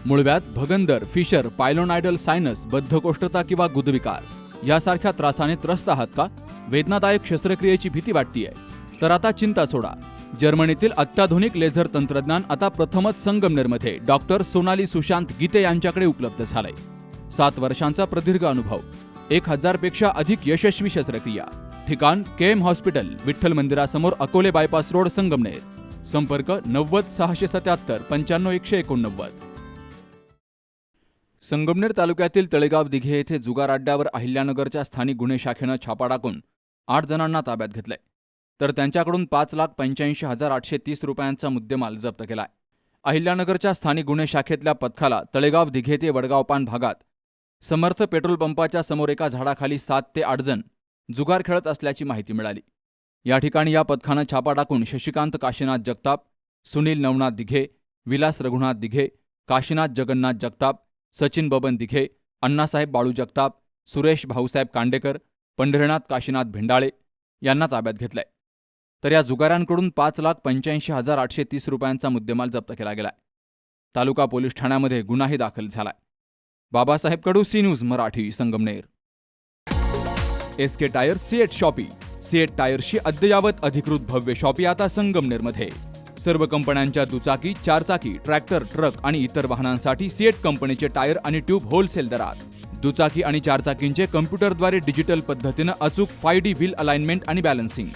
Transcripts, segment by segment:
मूळव्याध, भगंदर, fissure, पायलोनायडल sinus, बद्धकोष्ठता किंवा गुदविकार यासारख्या त्रासाने त्रस्त आहात का? वेदनादायक शस्त्रक्रियेची भीती वाटतेय? तर आता चिंता सोडा. जर्मनीतील अत्याधुनिक लेझर तंत्रज्ञान आता प्रथमच संगमनेरमध्ये डॉक्टर सोनाली सुशांत गीते यांच्याकडे उपलब्ध झालंय. 7 वर्षांचा प्रदीर्घ अनुभव, 1000 पेक्षा अधिक यशस्वी शस्त्रक्रिया. ठिकाण केएम हॉस्पिटल, विठ्ठल मंदिरासमोर, अकोले बायपास रोड, संगमनेर. संपर्क 90 677 95 189. संगमनेर तालुक्यातील तळेगाव दिघे येथे जुगार अड्ड्यावर अहिल्यानगरच्या स्थानिक गुन्हे शाखेनं छापा टाकून 8 जणांना ताब्यात घेतलंय. तर त्यांच्याकडून 5,85,830 रुपयांचा मुद्देमाल जप्त केलाय. अहिल्यानगरच्या स्थानिक गुन्हे शाखेतल्या पथकाला तळेगाव दिघे ते वडगावपान भागात समर्थ पेट्रोल पंपाच्या समोर एका झाडाखाली 7 ते 8 जण जुगार खेळत असल्याची माहिती मिळाली. या ठिकाणी या पथकानं छापा टाकून शशिकांत काशीनाथ जगताप, सुनील नवनाथ दिघे, विलास रघुनाथ दिघे, काशीनाथ जगन्नाथ जगताप, सचिन बबन दिघे, अण्णासाहेब बाळू जगताप, सुरेश भाऊसाहेब कांडेकर, पंढरीनाथ काशीनाथ भेंडाळे यांना ताब्यात घेतलंय. तर या जुगाऱ्यांकडून 5,85,830 रुपयांचा मुद्देमाल जप्त केला गेलाय. तालुका पोलीस ठाण्यामध्ये गुन्हाही दाखल झालाय. Babasaheb Kadu, C news Marathi, Sangamner. SK tyre CEAT shoppe. CEAT टायर्सची अद्ययावत अधिकृत भव्य शॉपी आता संगमनेरमध्ये. सर्व कंपन्यांच्या दुचाकी, चारचाकी, ट्रॅक्टर, ट्रक आणि इतर वाहनांसाठी सीएट कंपनीचे टायर आणि ट्यूब होलसेल दरात. दुचाकी आणि चारचाकींचे कम्प्युटरद्वारे डिजिटल पद्धतीनं अचूक 5D व्हील अलाइनमेंट आणि बॅलन्सिंग,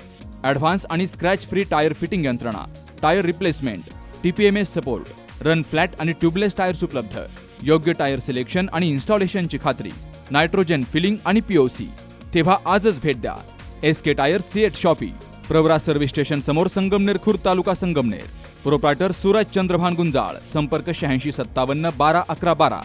ॲडव्हान्स आणि स्क्रॅच फ्री टायर फिटिंग यंत्रणा, tyre replacement, TPMS support, run flat आणि ट्यूबलेस टायर्स उपलब्ध. योग्य टायर सिलेक्शन आणि इन्स्टॉलेशनची खात्री, नायट्रोजन फिलिंग आणि POC. तेव्हा आजच भेट द्या. S K tyre CEAT shoppe, Pravara service station समोर, संगमनेर खुर्द, तालुका संगमनेर. प्रोप्रायटर सूरज चंद्रभान गुंजाळ. संपर्क 8657 12 11 12.